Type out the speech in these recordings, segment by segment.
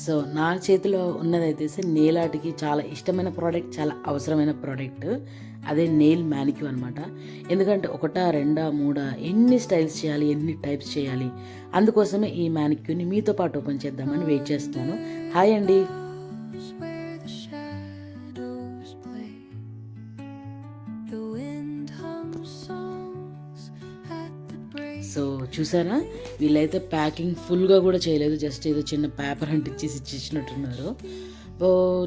So నా చేతిలో ఉన్నదైతే nail ఆర్ట్కి చాలా ఇష్టమైన ప్రోడక్ట్, చాలా అవసరమైన ప్రోడక్ట్. అదే నెయిల్ మ్యానిక్యూ అనమాట. ఎందుకంటే ఒకటా రెండా మూడా ఎన్ని స్టైల్స్ చేయాలి, ఎన్ని టైప్స్ చేయాలి, అందుకోసమే ఈ మ్యానిక్యూని మీతో పాటు ఓపెన్ చేద్దామని వెయిట్ చేస్తున్నాను. హాయ్ అండి. సో చూసారా, వీళ్ళైతే ప్యాకింగ్ ఫుల్గా కూడా చేయలేదు, జస్ట్ ఏదో చిన్న పేపర్ అంటించేసి ఇచ్చినట్టున్నారు.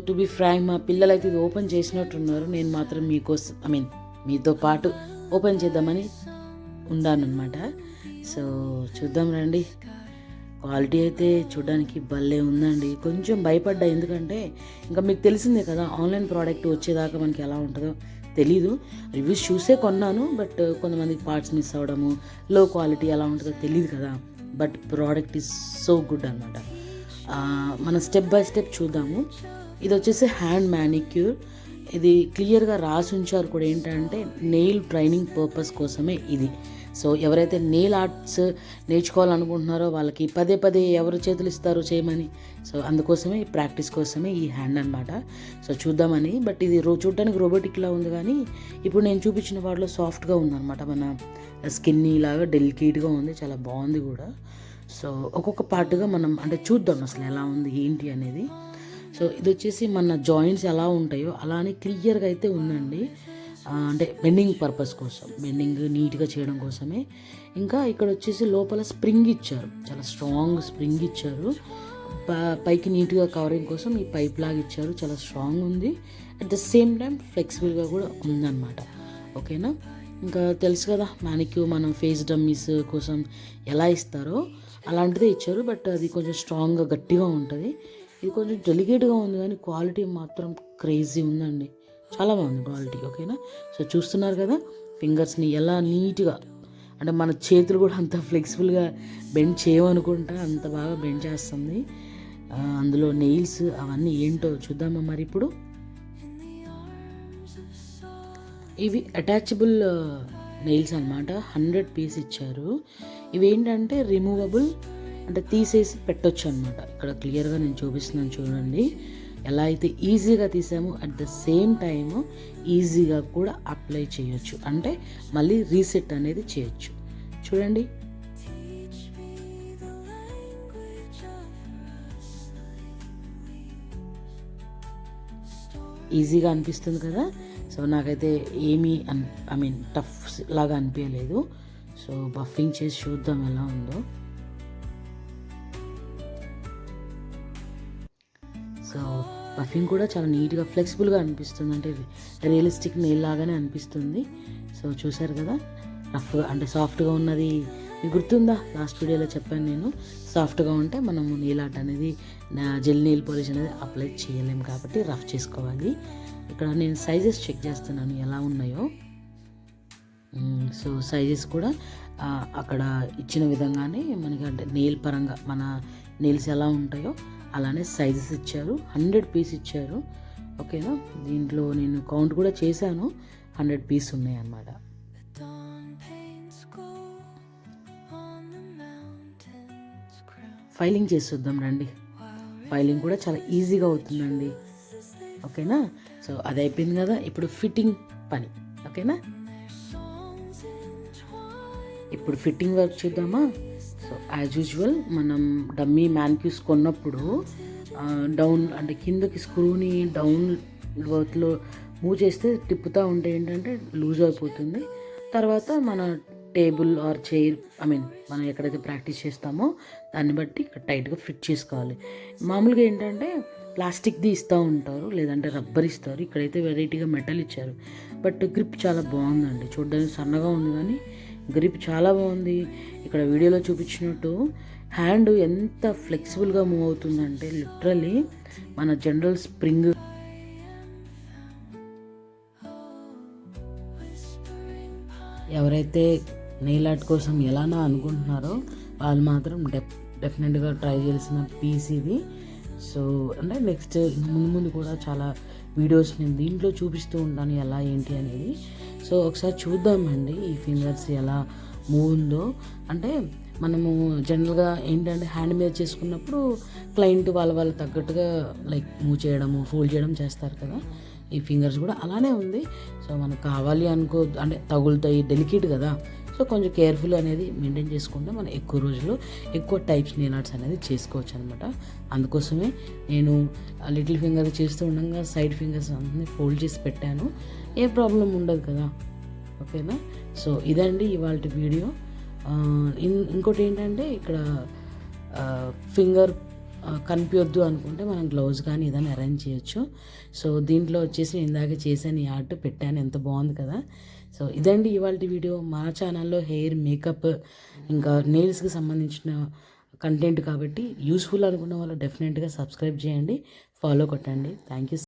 టు బి ఫ్రాంక్, మా పిల్లలు అయితే ఇది ఓపెన్ చేసినట్టున్నారు. నేను మాత్రం మీకోసం మీతో పాటు ఓపెన్ చేద్దామని ఉన్నానమాట. సో చూద్దాం రండి. క్వాలిటీ అయితే చూడడానికి భలే ఉందండి. కొంచెం భయపడ్డా, ఎందుకంటే ఇంకా మీకు తెలిసిందే కదా, ఆన్లైన్ ప్రోడక్ట్ వచ్చేదాకా మనకి ఎలా ఉంటుందో తెలీదు. రివ్యూస్ చూసే కొన్నాను, బట్ కొంతమందికి పార్ట్స్ మిస్ అవ్వడము, లో క్వాలిటీ ఎలా ఉంటుందో తెలియదు కదా. But product is so good అనమాట. మనం స్టెప్ బై స్టెప్ చూద్దాము. ఇది వచ్చేసి హ్యాండ్ మ్యానిక్యూర్. ఇది క్లియర్గా రాసి ఉంచారు కూడా, ఏంటంటే నెయిల్ ట్రైనింగ్ పర్పస్ కోసమే ఇది. సో ఎవరైతే నెయిల్ ఆర్ట్స్ నేర్చుకోవాలనుకుంటున్నారో వాళ్ళకి పదే పదే ఎవరు చేతులు ఇస్తారు చేయమని, సో అందుకోసమే ఈ ప్రాక్టీస్ కోసమే ఈ హ్యాండ్ అనమాట. సో చూద్దామని. బట్ ఇది చూడడానికి రోబోటిక్లా ఉంది, కానీ ఇప్పుడు నేను చూపించిన వాటిలో సాఫ్ట్గా ఉందన్నమాట. మన స్కిన్నీ లాగా డెలికేట్గా ఉంది, చాలా బాగుంది కూడా. సో ఒక్కొక్క పార్ట్గా మనం అంటే చూద్దాం అసలు ఎలా ఉంది ఏంటి అనేది. సో ఇది వచ్చేసి మన జాయింట్స్ ఎలా ఉంటాయో అలానే క్లియర్గా అయితే ఉందండి. అంటే బెండింగ్ పర్పస్ కోసం, బెండింగ్ నీట్గా చేయడం కోసమే. ఇంకా ఇక్కడ వచ్చేసి లోపల స్ప్రింగ్ ఇచ్చారు, చాలా స్ట్రాంగ్ స్ప్రింగ్ ఇచ్చారు. పైకి నీట్గా కవరింగ్ కోసం ఈ పైప్ లాగా ఇచ్చారు, చాలా స్ట్రాంగ్ ఉంది. అట్ ద సేమ్ టైం ఫ్లెక్సిబుల్గా కూడా ఉందన్నమాట. ఓకేనా. ఇంకా తెలుసు కదా, మ్యానిక్యూ మనం ఫేస్ డమ్మీస్ కోసం ఎలా ఇస్తారో అలాంటిదే ఇచ్చారు. బట్ అది కొంచెం స్ట్రాంగ్గా గట్టిగా ఉంటుంది. ఇది కొంచెం డెలికేట్గా ఉంది, కానీ క్వాలిటీ మాత్రం క్రేజీ ఉందండి. చాలా బాగుంది క్వాలిటీ. ఓకేనా. సో చూస్తున్నారు కదా, ఫింగర్స్ని ఎలా నీట్గా, అంటే మన చేతులు కూడా అంత ఫ్లెక్సిబుల్గా బెండ్ చేయమనుకుంటా అంత బాగా బెండ్ చేస్తుంది. అందులో నెయిల్స్ అవన్నీ ఏంటో చూద్దామా మరి ఇప్పుడు. ఇవి అటాచబుల్ నెయిల్స్ అనమాట. 100 పీస్ ఇచ్చారు. ఇవి ఏంటంటే రిమూవబుల్, అంటే తీసేసి పెట్టొచ్చు అనమాట. ఇక్కడ క్లియర్గా నేను చూపిస్తున్నాను చూడండి, ఎలా అయితే ఈజీగా తీసామో అట్ ద సేమ్ టైము ఈజీగా కూడా అప్లై చేయొచ్చు, అంటే మళ్ళీ రీసెట్ అనేది చేయొచ్చు. చూడండి, ఈజీగా అనిపిస్తుంది కదా. సో నాకైతే ఏమీ టఫ్ లాగా అనిపించలేదు. సో బఫింగ్ చేసి చూద్దాం ఎలా ఉందో. సో బఫింగ్ కూడా చాలా నీట్గా ఫ్లెక్సిబుల్గా అనిపిస్తుంది, అంటే రియలిస్టిక్ నెయిల్ లాగానే అనిపిస్తుంది. సో చూసారు కదా, రఫ్గా అంటే సాఫ్ట్గా ఉన్నది మీకు గుర్తుందా, లాస్ట్ వీడియోలో చెప్పాను నేను. సాఫ్ట్గా ఉంటే మనము నెయిల్ ఆర్ట్ అనేది, జెల్ నెయిల్ పాలిష్ అనేది అప్లై చేయలేము, కాబట్టి రఫ్ చేసుకోవాలి. ఇక్కడ నేను సైజెస్ చెక్ చేస్తున్నాను ఎలా ఉన్నాయో. సో సైజెస్ కూడా అక్కడ ఇచ్చిన విధంగానే మనకి, అంటే నెయిల్ పరంగా మన నెయిల్స్ ఎలా ఉంటాయో అలానే సైజెస్ ఇచ్చారు. 100 పీస్ ఇచ్చారు. ఓకేనా. దీంట్లో నేను కౌంట్ కూడా చేశాను, 100 పీస్ ఉన్నాయి అన్నమాట. ఫైలింగ్ చేసి చూద్దాం రండి. ఫైలింగ్ కూడా చాలా ఈజీగా అవుతుందండి. ఓకేనా. సో అది అయిపోయింది కదా, ఇప్పుడు ఫిట్టింగ్ పని. ఓకేనా. ఇప్పుడు ఫిట్టింగ్ వర్క్ చూద్దామా. సో యాజ్ యూజువల్ మనం డమ్మీ మ్యానిక్యూస్ కొన్నప్పుడు డౌన్, అంటే కిందకి స్క్రూని డౌన్ వర్త్లో మూవ్ చేస్తే తిప్పుతూ ఉంటే ఏంటంటే లూజ్ అయిపోతుంది. తర్వాత మన టేబుల్ ఆర్ చైర్, మనం ఎక్కడైతే ప్రాక్టీస్ చేస్తామో దాన్ని బట్టి ఇక్కడ టైట్గా ఫిట్ చేసుకోవాలి. మామూలుగా ఏంటంటే ప్లాస్టిక్ది ఇస్తూ ఉంటారు, లేదంటే రబ్బర్ ఇస్తారు. ఇక్కడైతే వెరైటీగా మెటల్ ఇచ్చారు. బట్ గ్రిప్ చాలా బాగుందండి. చూడడానికి సన్నగా ఉంది, కానీ గ్రిప్ చాలా బాగుంది. ఇక్కడ వీడియోలో చూపించినట్టు హ్యాండ్ ఎంత ఫ్లెక్సిబుల్గా మూవ్ అవుతుందంటే లిటరల్లీ మన జనరల్ స్ప్రింగ్. ఎవరైతే నెయిల్ ఆర్ట్ కోసం ఎలానా అనుకుంటున్నారో వాళ్ళు మాత్రం డెఫినెట్గా ట్రై చేయాల్సిన పీస్ ఇది. సో అంటే నెక్స్ట్ ముందు కూడా చాలా వీడియోస్ నేను దీంట్లో చూపిస్తూ ఉంటాను ఎలా ఏంటి అనేది. సో ఒకసారి చూద్దామండి ఈ ఫింగర్స్ ఎలా మూవ్ ఉందో. అంటే మనము జనరల్గా ఏంటంటే హ్యాండ్ మీద చేసుకున్నప్పుడు క్లయింట్ వాళ్ళ తగ్గట్టుగా లైక్ మూవ్ చేయడము ఫోల్డ్ చేయడం చేస్తారు కదా, ఈ ఫింగర్స్ కూడా అలానే ఉంది. సో మనకు కావాలి అనుకో అంటే తగులుతాయి, డెలికేట్ కదా, సో కొంచెం కేర్ఫుల్ అనేది మెయింటైన్ చేసుకుంటే మనం ఎక్కువ రోజులు ఎక్కువ టైప్స్ నెయిల్ ఆర్ట్స్ అనేది చేసుకోవచ్చు అనమాట. అందుకోసమే నేను లిటిల్ ఫింగర్ చేస్తూ ఉండగా సైడ్ ఫింగర్స్ అన్నీ ఫోల్డ్ చేసి పెట్టాను, ఏ ప్రాబ్లం ఉండదు కదా. ఓకేనా. సో ఇదండి ఇవాళ వీడియో. ఇంకోటి ఏంటంటే ఇక్కడ ఫింగర్ కనిపించొద్దు అనుకుంటే మనం గ్లౌజ్ కానీ ఏదైనా అరేంజ్ చేయొచ్చు. సో దీంట్లో వచ్చేసి ఇందాక చేశాను ఈ ఆర్ట్ పెట్టాను, ఎంత బాగుంది కదా. సో ఇదండి ఇవాళ వీడియో. మా ఛానల్లో హెయిర్ మేకప్ ఇంకా నెయిల్స్కి సంబంధించిన కంటెంట్ కాబట్టి యూస్ఫుల్ అనుకున్న వాళ్ళు డెఫినెట్గా సబ్స్క్రైబ్ చేయండి, ఫాలో కొట్టండి. Thank you.